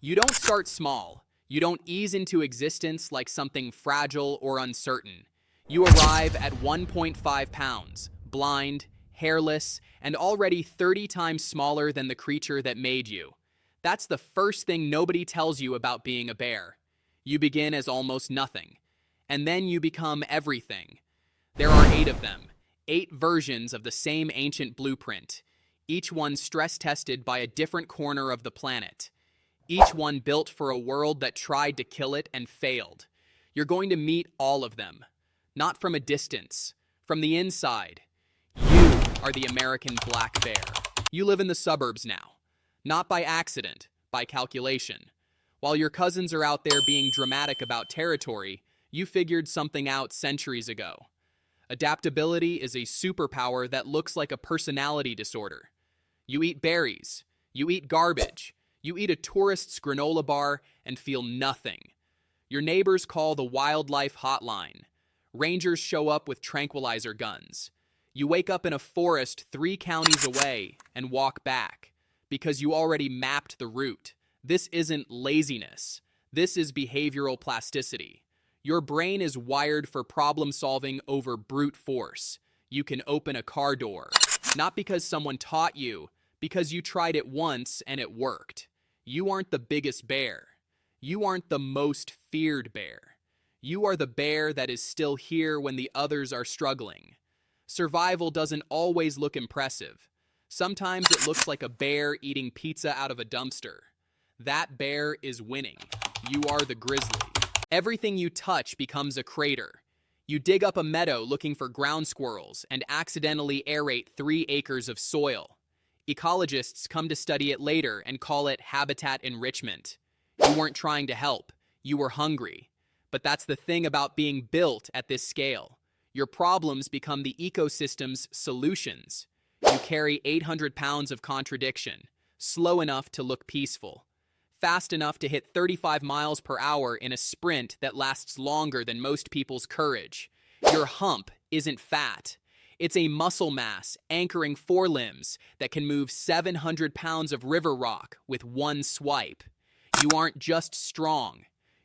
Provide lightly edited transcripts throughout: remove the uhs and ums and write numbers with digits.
You don't start small. You don't ease into existence like something fragile or uncertain. You arrive at 1.5 pounds, blind, hairless, and already 30 times smaller than the creature that made you. That's the first thing nobody tells you about being a bear. You begin as almost nothing, and then you become everything. There are 8 of them, 8 versions of the same ancient blueprint, each one stress-tested by a different corner of the planet. Each one built for a world that tried to kill it and failed. You're going to meet all of them. Not from a distance, from the inside. You are the American black bear. You live in the suburbs now. Not by accident, by calculation. While your cousins are out there being dramatic about territory, you figured something out centuries ago. Adaptability is a superpower that looks like a personality disorder. You eat berries. You eat garbage. You eat a tourist's granola bar and feel nothing. Your neighbors call the wildlife hotline. Rangers show up with tranquilizer guns. You wake up in a forest 3 counties away and walk back because you already mapped the route. This isn't laziness. This is behavioral plasticity. Your brain is wired for problem solving over brute force. You can open a car door, not because someone taught you, because you tried it once and it worked. You aren't the biggest bear. You aren't the most feared bear. You are the bear that is still here when the others are struggling. Survival doesn't always look impressive. Sometimes it looks like a bear eating pizza out of a dumpster. That bear is winning. You are the grizzly. Everything you touch becomes a crater. You dig up a meadow looking for ground squirrels and accidentally aerate 3 acres of soil. Ecologists come to study it later and call it habitat enrichment. You weren't trying to help. You were hungry. But that's the thing about being built at this scale. Your problems become the ecosystem's solutions. You carry 800 pounds of contradiction, slow enough to look peaceful, fast enough to hit 35 miles per hour in a sprint that lasts longer than most people's courage. Your hump isn't fat. It's a muscle mass anchoring forelimbs that can move 700 pounds of river rock with one swipe. You aren't just strong.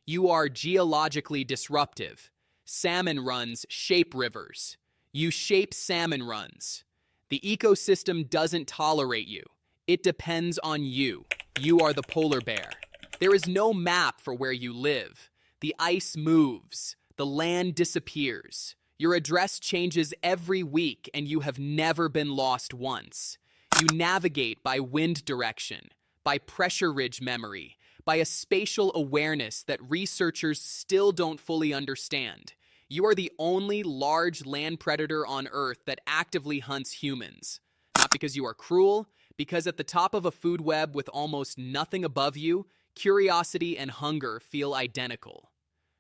You are geologically disruptive. Salmon runs shape rivers. You shape salmon runs. The ecosystem doesn't tolerate you. It depends on you. You are the polar bear. There is no map for where you live. The ice moves. The land disappears. Your address changes every week, and you have never been lost once. You navigate by wind direction, by pressure ridge memory, by a spatial awareness that researchers still don't fully understand. You are the only large land predator on Earth that actively hunts humans. Not because you are cruel, because at the top of a food web with almost nothing above you, curiosity and hunger feel identical.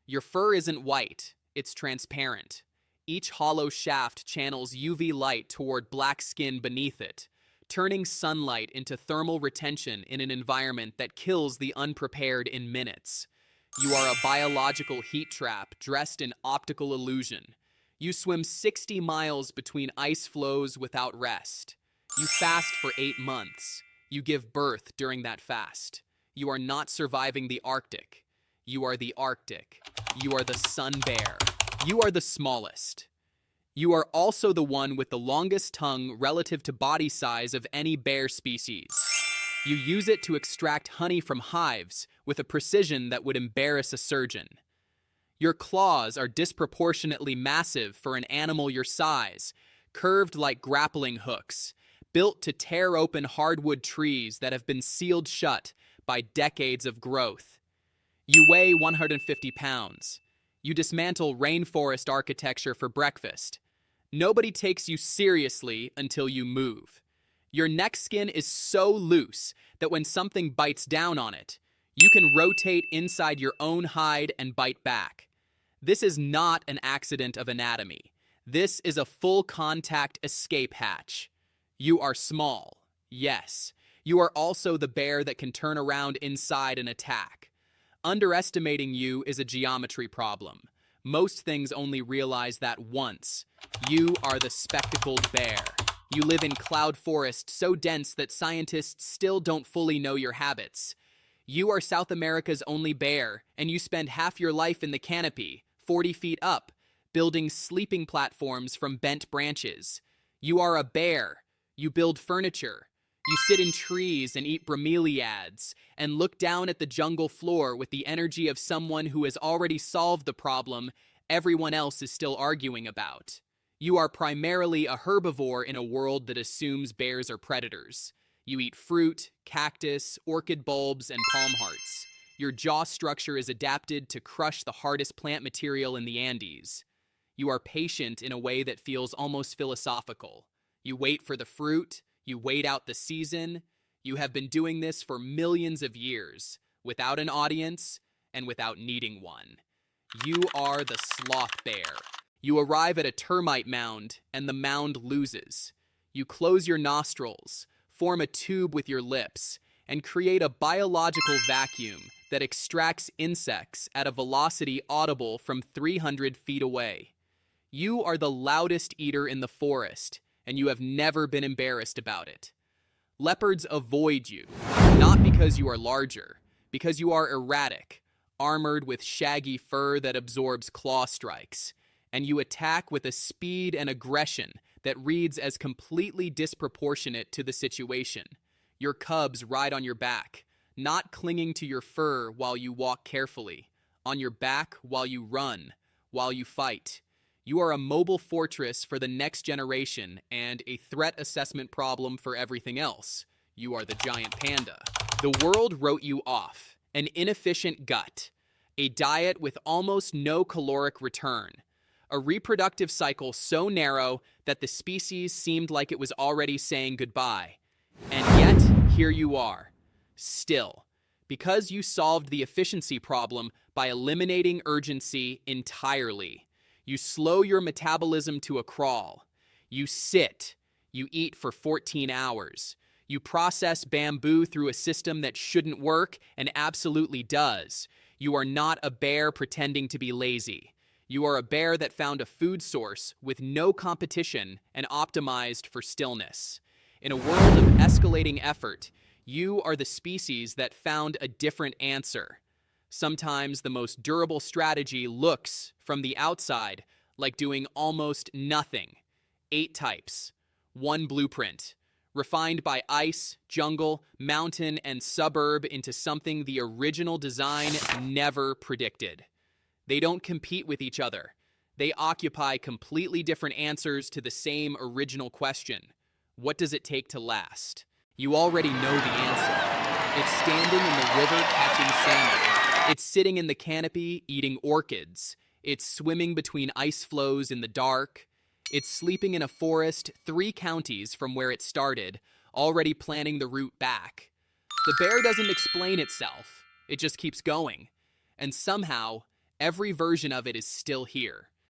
Your fur isn't white, it's transparent. Each hollow shaft channels UV light toward black skin beneath it, turning sunlight into thermal retention in an environment that kills the unprepared in minutes. You are a biological heat trap dressed in optical illusion. You swim 60 miles between ice flows without rest. You fast for 8 months. You give birth during that fast. You are not surviving the Arctic. You are the Arctic. You are the sun bear. You are the smallest. You are also the one with the longest tongue relative to body size of any bear species. You use it to extract honey from hives with a precision that would embarrass a surgeon. Your claws are disproportionately massive for an animal your size, curved like grappling hooks, built to tear open hardwood trees that have been sealed shut by decades of growth. You weigh 150 pounds. You dismantle rainforest architecture for breakfast. Nobody takes you seriously until you move. Your neck skin is so loose that when something bites down on it, you can rotate inside your own hide and bite back. This is not an accident of anatomy. This is a full contact escape hatch. You are small, yes. You are also the bear that can turn around inside and attack. Underestimating you is a geometry problem. Most things only realize that once. You are the spectacled bear. You live in cloud forest so dense that scientists still don't fully know your habits. You are South America's only bear, and you spend half your life in the canopy, 40 feet up, building sleeping platforms from bent branches. You are a bear. You build furniture. You sit in trees and eat bromeliads, and look down at the jungle floor with the energy of someone who has already solved the problem everyone else is still arguing about. You are primarily a herbivore in a world that assumes bears are predators. You eat fruit, cactus, orchid bulbs, and palm hearts. Your jaw structure is adapted to crush the hardest plant material in the Andes. You are patient in a way that feels almost philosophical. You wait for the fruit, you wait out the season. You have been doing this for millions of years, without an audience and without needing one. You are the sloth bear. You arrive at a termite mound, and the mound loses. You close your nostrils, form a tube with your lips, and create a biological vacuum that extracts insects at a velocity audible from 300 feet away. You are the loudest eater in the forest, and you have never been embarrassed about it. Leopards avoid you, not because you are larger, because you are erratic, armored with shaggy fur that absorbs claw strikes, and you attack with a speed and aggression that reads as completely disproportionate to the situation. Your cubs ride on your back, not clinging to your fur while you walk carefully, on your back while you run, while you fight. You are a mobile fortress for the next generation and a threat assessment problem for everything else. You are the giant panda. The world wrote you off, an inefficient gut, a diet with almost no caloric return, a reproductive cycle so narrow that the species seemed like it was already saying goodbye. And yet, here you are, still, because you solved the efficiency problem by eliminating urgency entirely. You slow your metabolism to a crawl. You sit. You eat for 14 hours. You process bamboo through a system that shouldn't work and absolutely does. You are not a bear pretending to be lazy. You are a bear that found a food source with no competition and optimized for stillness. In a world of escalating effort, you are the species that found a different answer. Sometimes the most durable strategy looks, from the outside, like doing almost nothing. 8 types, 1 blueprint, refined by ice, jungle, mountain, and suburb into something the original design never predicted. They don't compete with each other. They occupy completely different answers to the same original question. What does it take to last? You already know the answer. It's standing in the river catching salmon. It's sitting in the canopy eating orchids. It's swimming between ice floes in the dark. It's sleeping in a forest 3 counties from where it started, already planning the route back. The bear doesn't explain itself. It just keeps going. And somehow, every version of it is still here.